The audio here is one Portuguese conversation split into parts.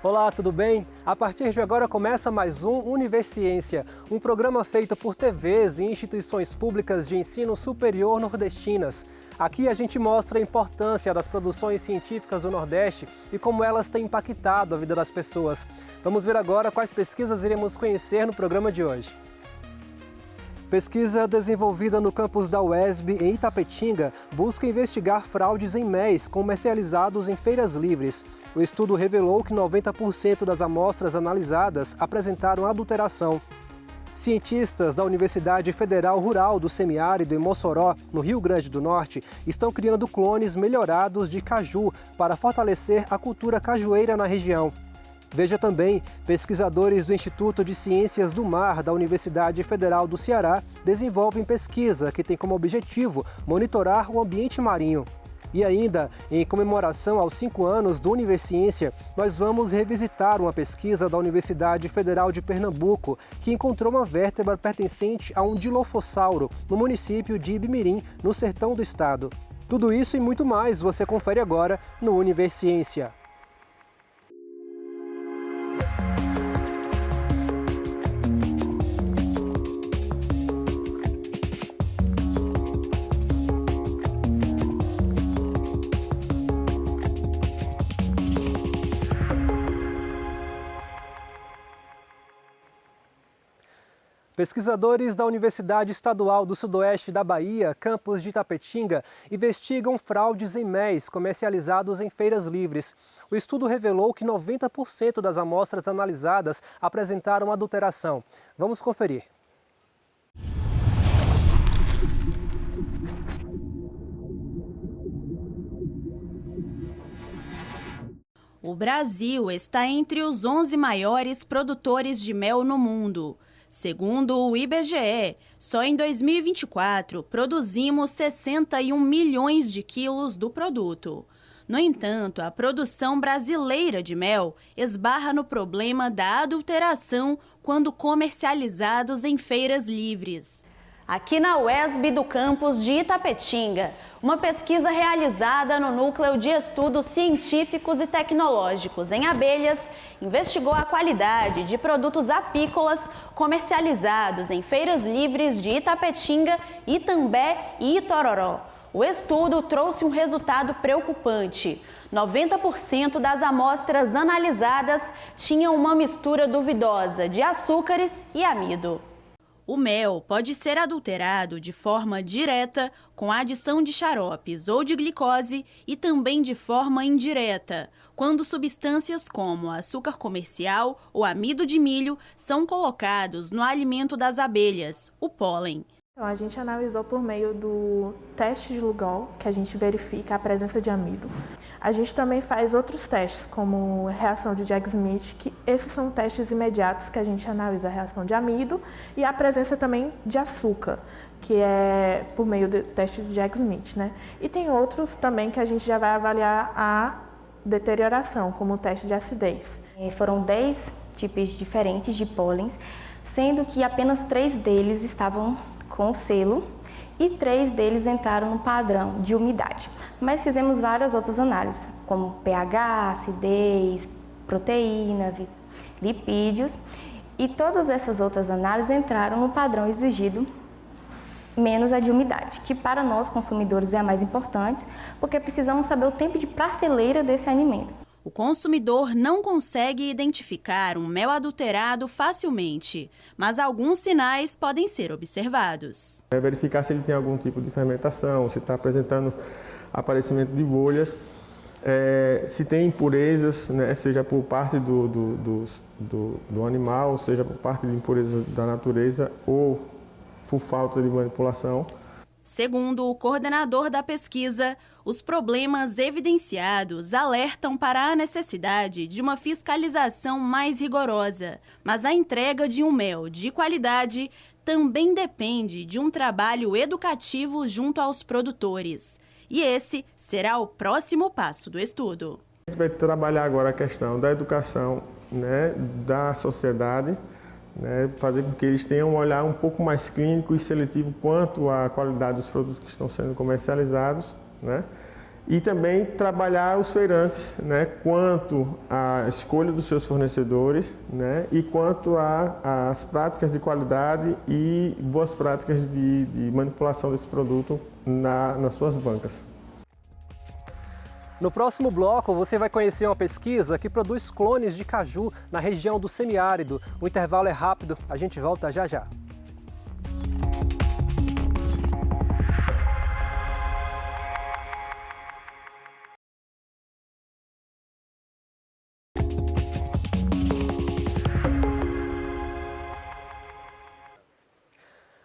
Olá, tudo bem? A partir de agora começa mais um Universiência, um programa feito por TVs e instituições públicas de ensino superior nordestinas. Aqui a gente mostra a importância das produções científicas do Nordeste e como elas têm impactado a vida das pessoas. Vamos ver agora quais pesquisas iremos conhecer no programa de hoje. Pesquisa desenvolvida no campus da UESB, em Itapetinga, busca investigar fraudes em MEs comercializados em feiras livres. O estudo revelou que 90% das amostras analisadas apresentaram adulteração. Cientistas da Universidade Federal Rural do Semiárido, em Mossoró, no Rio Grande do Norte, estão criando clones melhorados de caju para fortalecer a cultura cajueira na região. Veja também, pesquisadores do Instituto de Ciências do Mar da Universidade Federal do Ceará desenvolvem pesquisa que tem como objetivo monitorar o ambiente marinho. E ainda, em comemoração aos 5 anos do Universiência, nós vamos revisitar uma pesquisa da Universidade Federal de Pernambuco que encontrou uma vértebra pertencente a um dilofossauro no município de Ibimirim, no sertão do estado. Tudo isso e muito mais você confere agora no Universiência. Pesquisadores da Universidade Estadual do Sudoeste da Bahia, campus de Itapetinga, investigam fraudes em MEs comercializados em feiras livres. O estudo revelou que 90% das amostras analisadas apresentaram adulteração. Vamos conferir. O Brasil está entre os 11 maiores produtores de mel no mundo. Segundo o IBGE, só em 2024 produzimos 61 milhões de quilos do produto. No entanto, a produção brasileira de mel esbarra no problema da adulteração quando comercializados em feiras livres. Aqui na UESB do campus de Itapetinga, uma pesquisa realizada no Núcleo de Estudos Científicos e Tecnológicos em Abelhas investigou a qualidade de produtos apícolas comercializados em feiras livres de Itapetinga, Itambé e Itororó. O estudo trouxe um resultado preocupante. 90% das amostras analisadas tinham uma mistura duvidosa de açúcares e amido. O mel pode ser adulterado de forma direta com a adição de xaropes ou de glicose e também de forma indireta, quando substâncias como açúcar comercial ou amido de milho são colocados no alimento das abelhas, o pólen. Então, a gente analisou por meio do teste de Lugol, que a gente verifica a presença de amido. A gente também faz outros testes, como reação de Jack-Smith, que esses são testes imediatos que a gente analisa a reação de amido e a presença também de açúcar, que é por meio do teste de Jack-Smith, né? E tem outros também que a gente já vai avaliar a deterioração, como o teste de acidez. Foram 10 tipos diferentes de pólens, sendo que apenas 3 deles estavam com selo e 3 deles entraram no padrão de umidade. Mas fizemos várias outras análises, como pH, acidez, proteína, lipídios, e todas essas outras análises entraram no padrão exigido, menos a de umidade, que para nós consumidores é a mais importante, porque precisamos saber o tempo de prateleira desse alimento. O consumidor não consegue identificar um mel adulterado facilmente, mas alguns sinais podem ser observados. Verificar se ele tem algum tipo de fermentação, se está apresentando aparecimento de bolhas, se tem impurezas, né, seja por parte do animal, seja por parte de impurezas da natureza ou por falta de manipulação. Segundo o coordenador da pesquisa, os problemas evidenciados alertam para a necessidade de uma fiscalização mais rigorosa, mas a entrega de um mel de qualidade também depende de um trabalho educativo junto aos produtores. E esse será o próximo passo do estudo. A gente vai trabalhar agora a questão da educação, né, da sociedade, né, fazer com que eles tenham um olhar um pouco mais clínico e seletivo quanto à qualidade dos produtos que estão sendo comercializados, né, E também trabalhar os feirantes, né, quanto à escolha dos seus fornecedores, né, e quanto às práticas de qualidade e boas práticas de manipulação desse produto nas suas bancas. No próximo bloco, você vai conhecer uma pesquisa que produz clones de caju na região do semiárido. O intervalo é rápido, a gente volta já já.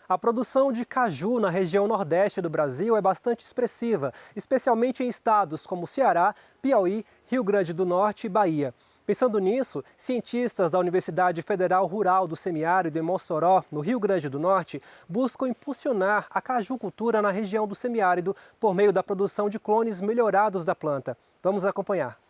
A produção de caju na região nordeste do Brasil é bastante expressiva, especialmente em estados como Ceará, Piauí, Rio Grande do Norte e Bahia. Pensando nisso, cientistas da Universidade Federal Rural do Semiárido em Mossoró, no Rio Grande do Norte, buscam impulsionar a cajucultura na região do semiárido por meio da produção de clones melhorados da planta. Vamos acompanhar.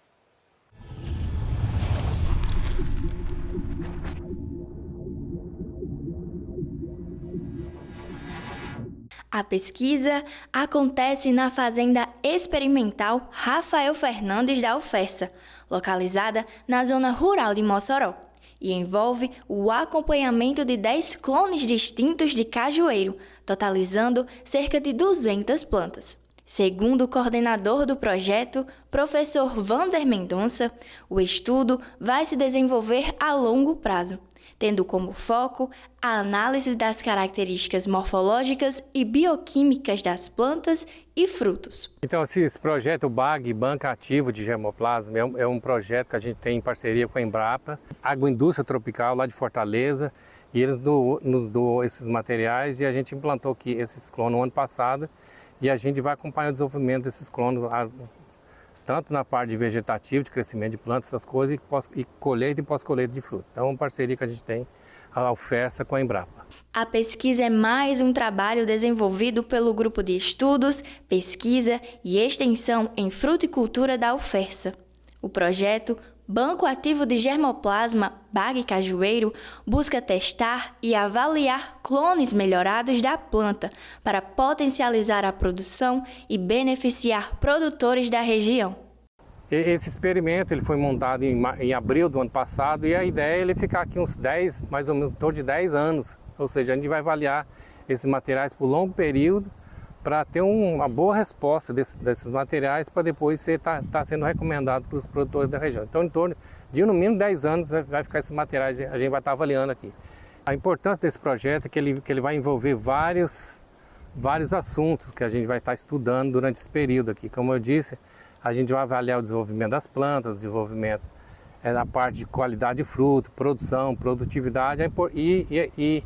A pesquisa acontece na Fazenda Experimental Rafael Fernandes da UFESA, localizada na zona rural de Mossoró, e envolve o acompanhamento de 10 clones distintos de cajueiro, totalizando cerca de 200 plantas. Segundo o coordenador do projeto, professor Vander Mendonça, o estudo vai se desenvolver a longo prazo, tendo como foco a análise das características morfológicas e bioquímicas das plantas e frutos. Então, esse projeto, o BAG, Banca Ativa de Germoplasma, é um projeto que a gente tem em parceria com a Embrapa, Agroindústria Tropical, lá de Fortaleza, e eles nos doam esses materiais e a gente implantou aqui esses clones no ano passado e a gente vai acompanhar o desenvolvimento desses clones, tanto na parte de vegetativo, de crescimento de plantas, essas coisas, e colheita e pós-colheita de fruta. Então, é uma parceria que a gente tem, a UFESA com a Embrapa. A pesquisa é mais um trabalho desenvolvido pelo Grupo de Estudos, Pesquisa e Extensão em Fruticultura da UFESA. O projeto Banco Ativo de Germoplasma BAG Cajueiro busca testar e avaliar clones melhorados da planta para potencializar a produção e beneficiar produtores da região. Esse experimento ele foi montado em abril do ano passado e a ideia é ele ficar aqui uns 10, mais ou menos, em torno de 10 anos. Ou seja, a gente vai avaliar esses materiais por longo período para ter uma boa resposta desses materiais para depois tá sendo recomendado para os produtores da região. Então, em torno de no mínimo 10 anos vai ficar esses materiais, a gente vai estar avaliando aqui. A importância desse projeto é que ele vai envolver vários assuntos que a gente vai estar estudando durante esse período aqui. Como eu disse, a gente vai avaliar o desenvolvimento das plantas, o desenvolvimento da parte de qualidade de fruto, produção, produtividade e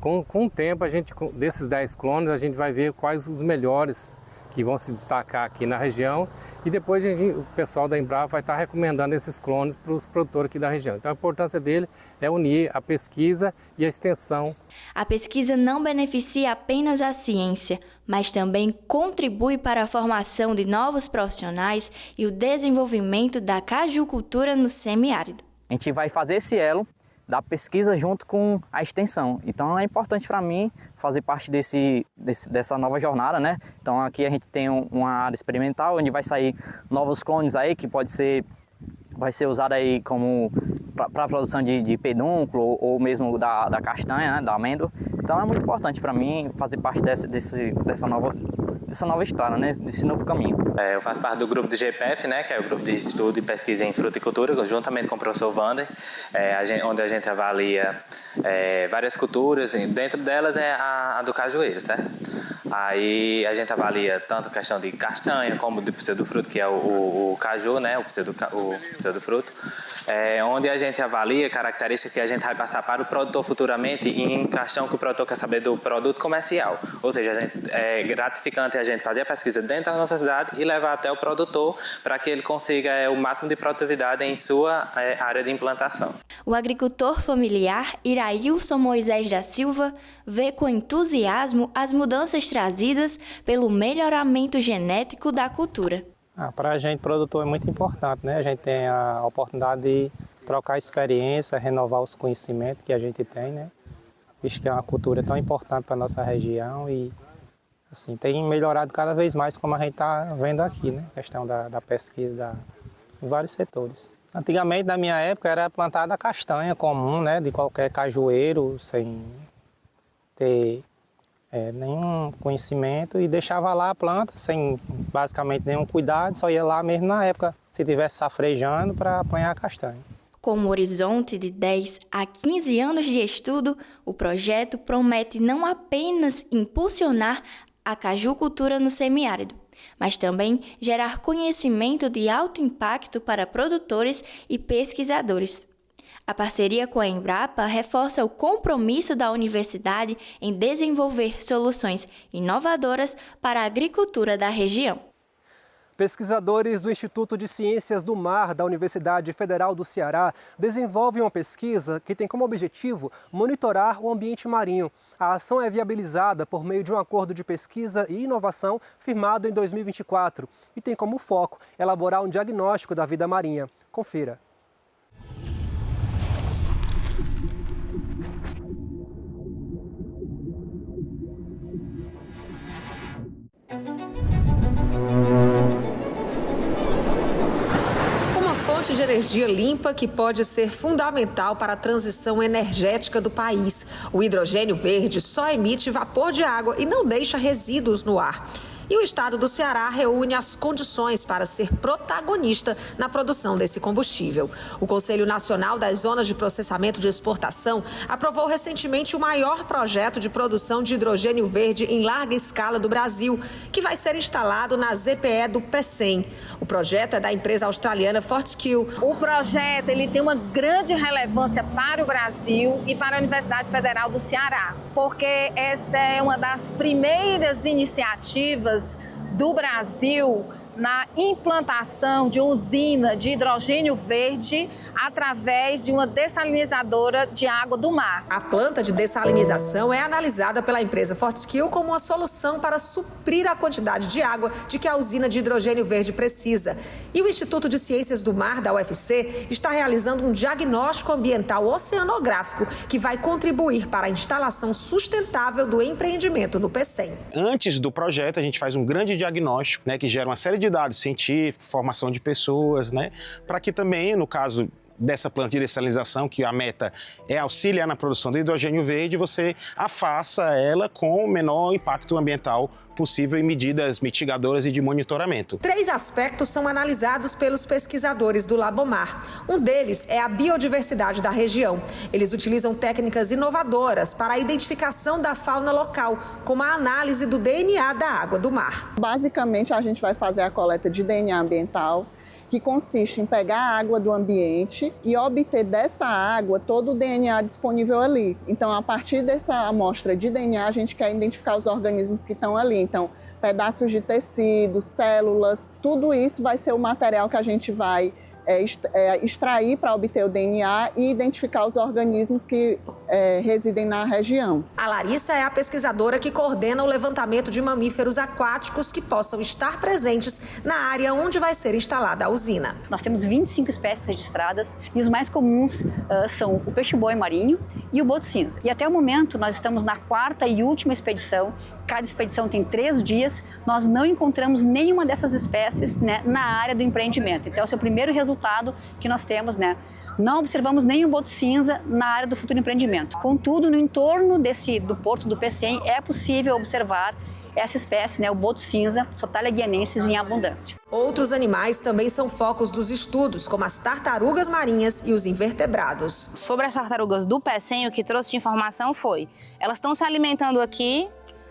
com o tempo, desses 10 clones, a gente vai ver quais os melhores que vão se destacar aqui na região e depois o pessoal da Embrapa vai estar recomendando esses clones para os produtores aqui da região. Então a importância dele é unir a pesquisa e a extensão. A pesquisa não beneficia apenas a ciência, mas também contribui para a formação de novos profissionais e o desenvolvimento da cajucultura no semiárido. A gente vai fazer esse elo da pesquisa junto com a extensão. Então é importante para mim fazer parte dessa nova jornada, né? Então aqui a gente tem uma área experimental onde vai sair novos clones aí que vai ser usado aí como para a produção de pedúnculo ou mesmo da castanha, né? Da amêndoa. Então é muito importante para mim fazer parte dessa nova estrada, né? Desse novo caminho. Eu faço parte do grupo do GPF, né? Que é o grupo de estudo e pesquisa em fruticultura, juntamente com o professor Vander, onde a gente avalia várias culturas, dentro delas é a do cajueiro, certo? Aí a gente avalia tanto a questão de castanha como do pseudofruto, que é o caju, né? O pseudofruto. Onde a gente avalia características que a gente vai passar para o produtor futuramente em questão que o produtor quer saber do produto comercial. Ou seja, é gratificante a gente fazer a pesquisa dentro da universidade e levar até o produtor para que ele consiga o máximo de produtividade em sua área de implantação. O agricultor familiar Irailson Moisés da Silva vê com entusiasmo as mudanças trazidas pelo melhoramento genético da cultura. Para a gente, produtor, é muito importante, né? A gente tem a oportunidade de trocar experiência, renovar os conhecimentos que a gente tem, né? Visto que é uma cultura tão importante para a nossa região e Assim, tem melhorado cada vez mais, como a gente está vendo aqui, né? A questão da pesquisa em vários setores. Antigamente, na minha época, era plantada castanha comum, né? De qualquer cajueiro, sem ter nenhum conhecimento, e deixava lá a planta sem basicamente nenhum cuidado, só ia lá mesmo na época, se estivesse safrejando, para apanhar a castanha. Com um horizonte de 10 a 15 anos de estudo, o projeto promete não apenas impulsionar a cajucultura no semiárido, mas também gerar conhecimento de alto impacto para produtores e pesquisadores. A parceria com a Embrapa reforça o compromisso da universidade em desenvolver soluções inovadoras para a agricultura da região. Pesquisadores do Instituto de Ciências do Mar da Universidade Federal do Ceará desenvolvem uma pesquisa que tem como objetivo monitorar o ambiente marinho. A ação é viabilizada por meio de um acordo de pesquisa e inovação firmado em 2024 e tem como foco elaborar um diagnóstico da vida marinha. Confira. De energia limpa que pode ser fundamental para a transição energética do país. O hidrogênio verde só emite vapor de água e não deixa resíduos no ar. E o estado do Ceará reúne as condições para ser protagonista na produção desse combustível. O Conselho Nacional das Zonas de Processamento de Exportação aprovou recentemente o maior projeto de produção de hidrogênio verde em larga escala do Brasil, que vai ser instalado na ZPE do PECEM. O projeto é da empresa australiana Fortescue. O projeto ele tem uma grande relevância para o Brasil e para a Universidade Federal do Ceará, porque essa é uma das primeiras iniciativas do Brasil na implantação de uma usina de hidrogênio verde através de uma dessalinizadora de água do mar. A planta de dessalinização é analisada pela empresa Fortescue como uma solução para suprir a quantidade de água de que a usina de hidrogênio verde precisa. E o Instituto de Ciências do Mar da UFC está realizando um diagnóstico ambiental oceanográfico que vai contribuir para a instalação sustentável do empreendimento no PECEM. Antes do projeto, a gente faz um grande diagnóstico, que gera uma série de dados científicos, formação de pessoas, para que também, no caso dessa planta de dessalinização, que a meta é auxiliar na produção de hidrogênio verde, você faça ela com o menor impacto ambiental possível e medidas mitigadoras e de monitoramento. 3 aspectos são analisados pelos pesquisadores do Labomar. Um deles é a biodiversidade da região. Eles utilizam técnicas inovadoras para a identificação da fauna local, como a análise do DNA da água do mar. Basicamente, a gente vai fazer a coleta de DNA ambiental, que consiste em pegar a água do ambiente e obter dessa água todo o DNA disponível ali. Então, a partir dessa amostra de DNA, a gente quer identificar os organismos que estão ali. Então, pedaços de tecido, células, tudo isso vai ser o material que a gente vai extrair para obter o DNA e identificar os organismos que residem na região. A Larissa é a pesquisadora que coordena o levantamento de mamíferos aquáticos que possam estar presentes na área onde vai ser instalada a usina. Nós temos 25 espécies registradas e os mais comuns são o peixe-boi marinho e o boto cinza. E até o momento nós estamos na 4ª e última expedição. Cada expedição tem 3 dias, nós não encontramos nenhuma dessas espécies na área do empreendimento. Então, esse é o primeiro resultado que nós temos, Não observamos nenhum boto cinza na área do futuro empreendimento. Contudo, no entorno do porto do PECEM é possível observar essa espécie, o boto cinza, Sotalia guianensis, em abundância. Outros animais também são focos dos estudos, como as tartarugas marinhas e os invertebrados. Sobre as tartarugas do PECEM, o que trouxe de informação foi, elas estão se alimentando aqui.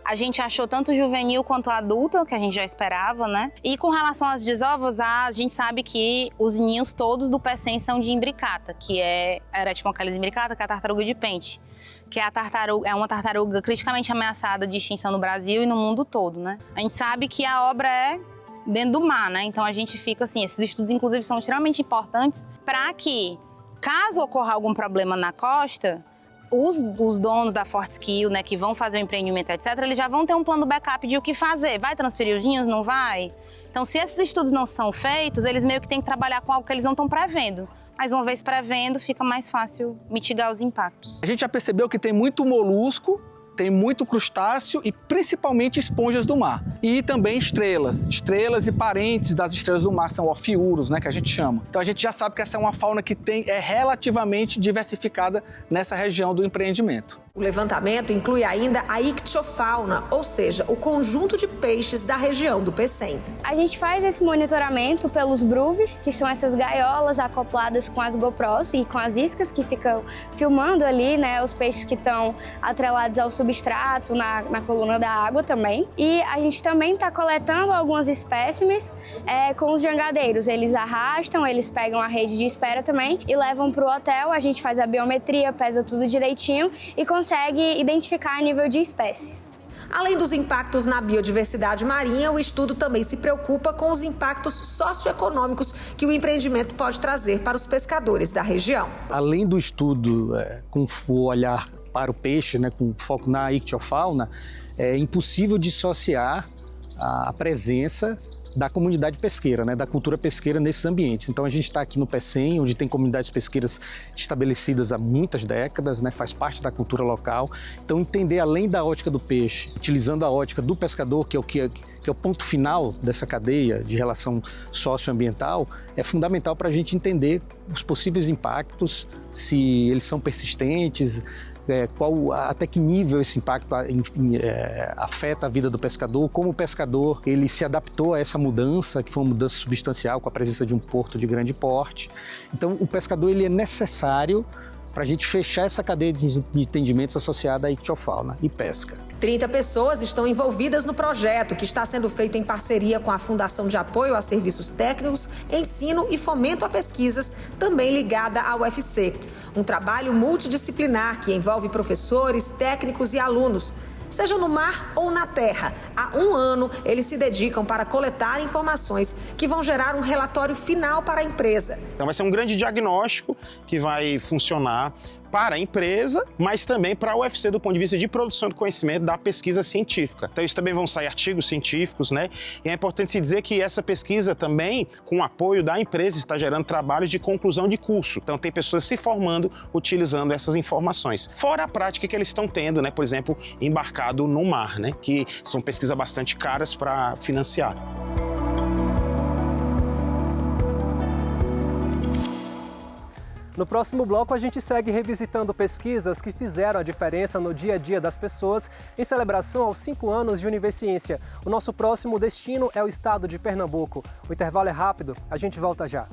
A gente achou tanto juvenil quanto adulta, que a gente já esperava, E com relação às desovas, a gente sabe que os ninhos todos do PECEM são de imbricata, que é a Eretmochelys imbricata, que é a tartaruga de pente, que é uma tartaruga criticamente ameaçada de extinção no Brasil e no mundo todo, A gente sabe que a obra é dentro do mar, Então a gente fica assim, esses estudos inclusive são extremamente importantes para que, caso ocorra algum problema na costa, os donos da Fortescue, que vão fazer o empreendimento, etc., eles já vão ter um plano backup de o que fazer. Vai transferir os ninhos? Não vai? Então, se esses estudos não são feitos, eles meio que têm que trabalhar com algo que eles não estão prevendo. Mas uma vez prevendo, fica mais fácil mitigar os impactos. A gente já percebeu que tem muito molusco tem muito crustáceo e principalmente esponjas do mar. E também estrelas. Estrelas e parentes das estrelas do mar são ofiuros, né, que a gente chama. Então a gente já sabe que essa é uma fauna que é relativamente diversificada nessa região do empreendimento. O levantamento inclui ainda a ictiofauna, ou seja, o conjunto de peixes da região do Pecém. A gente faz esse monitoramento pelos BRUV, que são essas gaiolas acopladas com as GoPros e com as iscas que ficam filmando ali, né, os peixes que estão atrelados ao substrato, na coluna da água também. E a gente também está coletando alguns espécimes com os jangadeiros. Eles arrastam, eles pegam a rede de espera também e levam para o hotel. A gente faz a biometria, pesa tudo direitinho e consegue identificar nível de espécies. Além dos impactos na biodiversidade marinha, o estudo também se preocupa com os impactos socioeconômicos que o empreendimento pode trazer para os pescadores da região. Além do estudo com o olhar para o peixe, né, com foco na ictiofauna, é impossível dissociar a presença da comunidade pesqueira, né, da cultura pesqueira nesses ambientes. Então a gente está aqui no Pecém, onde tem comunidades pesqueiras estabelecidas há muitas décadas, né, faz parte da cultura local. Então entender além da ótica do peixe, utilizando a ótica do pescador, que é o ponto final dessa cadeia de relação socioambiental, é fundamental para a gente entender os possíveis impactos, se eles são persistentes, até que nível esse impacto afeta a vida do pescador, como o pescador ele se adaptou a essa mudança, que foi uma mudança substancial com a presença de um porto de grande porte. Então o pescador ele é necessário para a gente fechar essa cadeia de entendimentos associada à ictiofauna e pesca. 30 pessoas estão envolvidas no projeto, que está sendo feito em parceria com a Fundação de Apoio a Serviços Técnicos, Ensino e Fomento a Pesquisas, também ligada à UFC. Um trabalho multidisciplinar que envolve professores, técnicos e alunos. Seja no mar ou na terra, há 1 ano eles se dedicam para coletar informações que vão gerar um relatório final para a empresa. Então vai ser um grande diagnóstico que vai funcionar para a empresa, mas também para a UFC do ponto de vista de produção de conhecimento da pesquisa científica. Então isso também vão sair artigos científicos, né? E é importante se dizer que essa pesquisa também, com o apoio da empresa, está gerando trabalhos de conclusão de curso. Então tem pessoas se formando utilizando essas informações. Fora a prática que eles estão tendo, né? Por exemplo, embarcado no mar, né? Que são pesquisas bastante caras para financiar. No próximo bloco, a gente segue revisitando pesquisas que fizeram a diferença no dia a dia das pessoas em celebração aos 5 anos de Univerciência. O nosso próximo destino é o estado de Pernambuco. O intervalo é rápido, a gente volta já.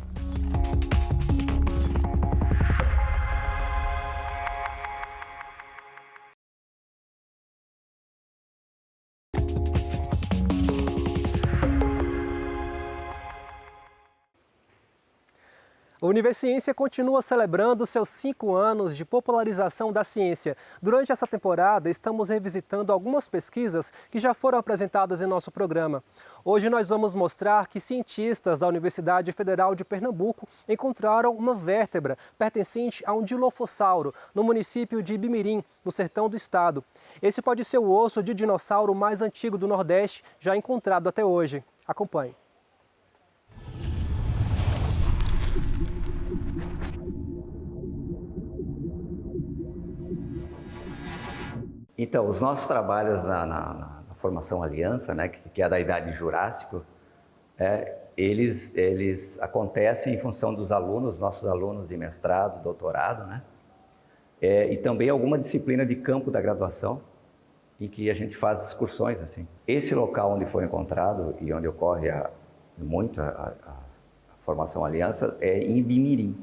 A Univerciência continua celebrando seus 5 anos de popularização da ciência. Durante essa temporada, estamos revisitando algumas pesquisas que já foram apresentadas em nosso programa. Hoje nós vamos mostrar que cientistas da Universidade Federal de Pernambuco encontraram uma vértebra pertencente a um dilofossauro no município de Ibimirim, no sertão do estado. Esse pode ser o osso de dinossauro mais antigo do Nordeste, já encontrado até hoje. Acompanhe. Então, os nossos trabalhos na formação Aliança, né, que é da Idade Jurássico, eles acontecem em função dos alunos, nossos alunos de mestrado, doutorado, né, e também alguma disciplina de campo da graduação, em que a gente faz excursões assim. Esse local onde foi encontrado e onde ocorre muito a formação Aliança é em Ibimirim,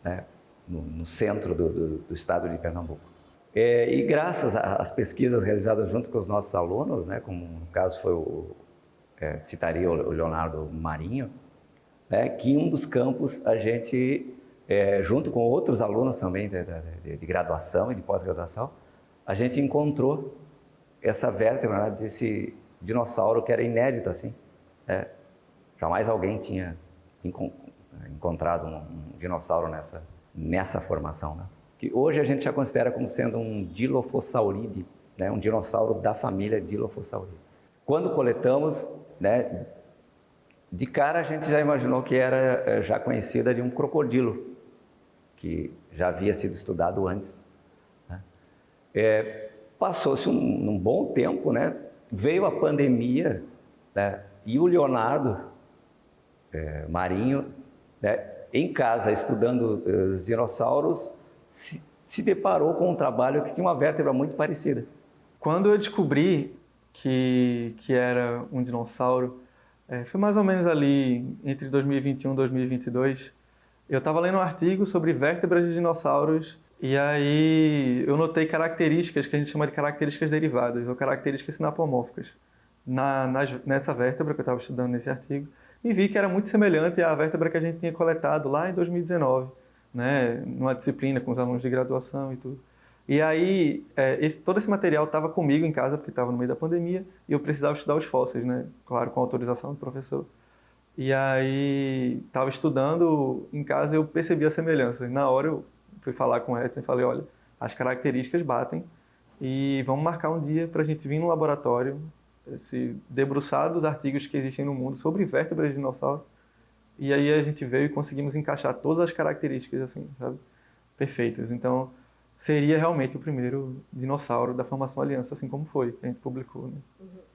né, no centro do estado de Pernambuco. E graças às pesquisas realizadas junto com os nossos alunos, né, como no caso foi citaria o Leonardo Marinho, né, que em um dos campos a gente, junto com outros alunos também de graduação e de pós-graduação, a gente encontrou essa vértebra, né, desse dinossauro que era inédito assim. Jamais alguém tinha encontrado um dinossauro nessa formação, né? Que hoje a gente já considera como sendo um Dilophosauridae, né, um dinossauro da família Dilophosauridae. Quando coletamos, né, de cara a gente já imaginou que era já conhecida de um crocodilo, que já havia sido estudado antes, né? Passou-se um bom tempo, né? Veio a pandemia, né? E o Leonardo Marinho, né, em casa, estudando os dinossauros, se deparou com um trabalho que tinha uma vértebra muito parecida. Quando eu descobri que era um dinossauro, foi mais ou menos ali entre 2021 e 2022, eu estava lendo um artigo sobre vértebras de dinossauros e aí eu notei características que a gente chama de características derivadas ou características sinapomórficas nessa vértebra que eu estava estudando nesse artigo e vi que era muito semelhante à vértebra que a gente tinha coletado lá em 2019, né, numa disciplina com os alunos de graduação e tudo. E aí, todo esse material estava comigo em casa, porque estava no meio da pandemia, e eu precisava estudar os fósseis, né? Claro, com autorização do professor. E aí, estava estudando em casa e eu percebi a semelhança. Na hora eu fui falar com o Edson e falei, olha, as características batem e vamos marcar um dia para a gente vir no laboratório, se debruçar dos artigos que existem no mundo sobre vértebras de dinossauro. E aí a gente veio e conseguimos encaixar todas as características, assim, sabe? Perfeitas. Então, seria realmente o primeiro dinossauro da formação Aliança, assim como foi, que a gente publicou, né?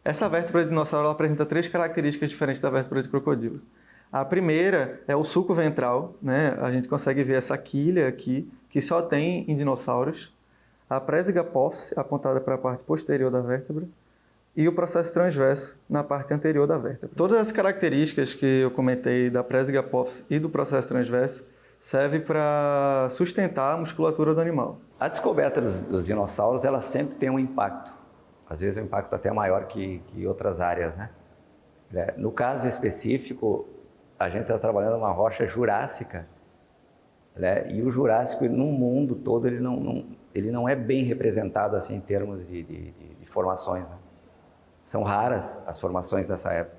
Essa vértebra de dinossauro ela apresenta 3 características diferentes da vértebra de crocodilo. A primeira é o sulco ventral, né? A gente consegue ver essa quilha aqui, que só tem em dinossauros. A présiga apófice, apontada para a parte posterior da vértebra. E o processo transverso na parte anterior da vértebra. Todas as características que eu comentei da présiga apófice e do processo transverso serve para sustentar a musculatura do animal. A descoberta dos dinossauros, ela sempre tem um impacto. Às vezes um impacto até maior que outras áreas, né? No caso específico, a gente está trabalhando numa rocha jurássica, né? E o Jurássico, no mundo todo, ele não é bem representado assim, em termos de formações, né? São raras as formações dessa época,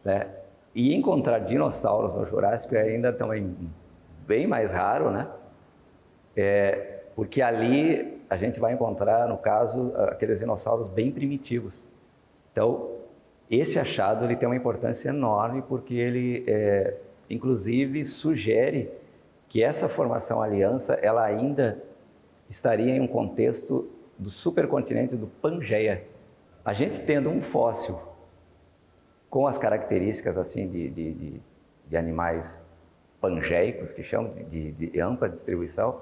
né? E encontrar dinossauros no Jurássico é ainda também bem mais raro, né? Porque ali a gente vai encontrar, no caso, aqueles dinossauros bem primitivos. Então, esse achado ele tem uma importância enorme porque ele, inclusive, sugere que essa formação Aliança ela ainda estaria em um contexto do supercontinente do Pangeia. A gente tendo um fóssil com as características assim de animais pangeicos, que chamam de ampla distribuição,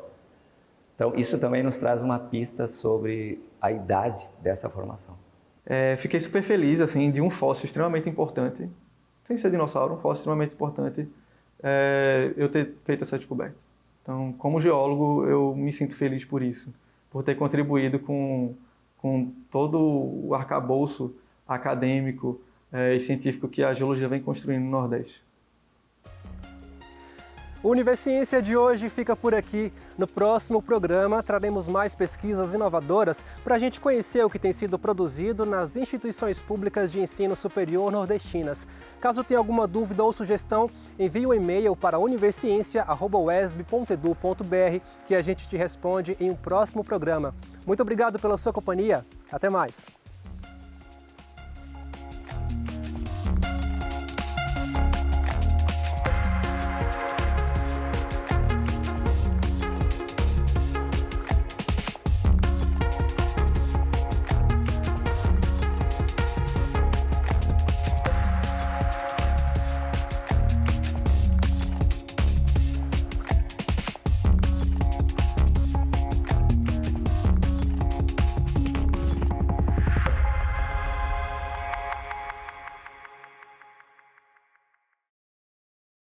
então isso também nos traz uma pista sobre a idade dessa formação. Fiquei super feliz assim, de um fóssil extremamente importante, sem ser dinossauro, um fóssil extremamente importante, eu ter feito essa descoberta. Então, como geólogo, eu me sinto feliz por isso, por ter contribuído com todo o arcabouço acadêmico e científico que a geologia vem construindo no Nordeste. O Universiência de hoje fica por aqui. No próximo programa, traremos mais pesquisas inovadoras para a gente conhecer o que tem sido produzido nas instituições públicas de ensino superior nordestinas. Caso tenha alguma dúvida ou sugestão, envie um e-mail para universiencia@uesb.edu.br que a gente te responde em um próximo programa. Muito obrigado pela sua companhia. Até mais!